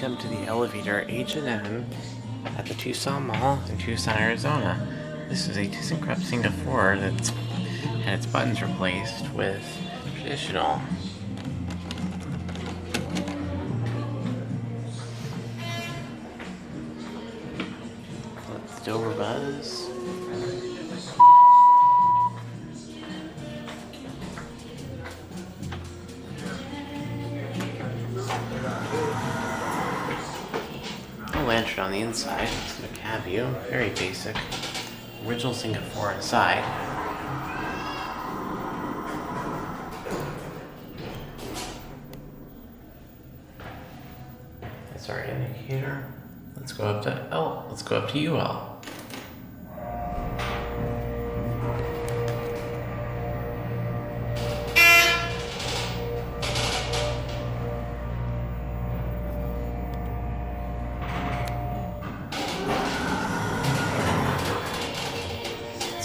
Welcome to the elevator H&M at the Tucson Mall in Tucson, Arizona. This is a Thyssenkrupp Signa4 that's had its buttons replaced with traditional. Let's do over buzz. No lantern on the inside, it's a cab view, very basic. Original Signa4 inside. That's our indicator. Let's go up to L. Let's go up to UL.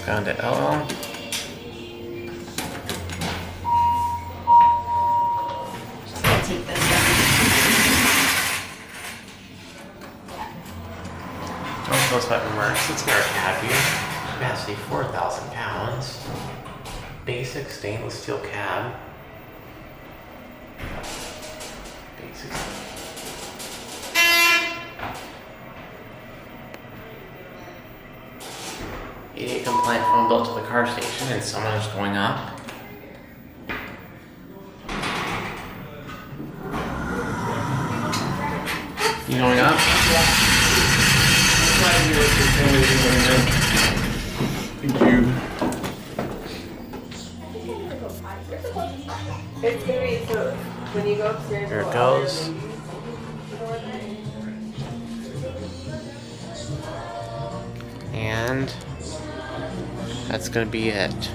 Go into LL. Just gonna take this down. Don't tell us how it works. Let's get our cab view. Capacity 4,000 pounds. Basic stainless steel cab. Basic. ADA compliant phone built to the car station, and someone is going up. You going up? Thank you. It's gonna be so when you go upstairs. Here it goes. And that's gonna be it.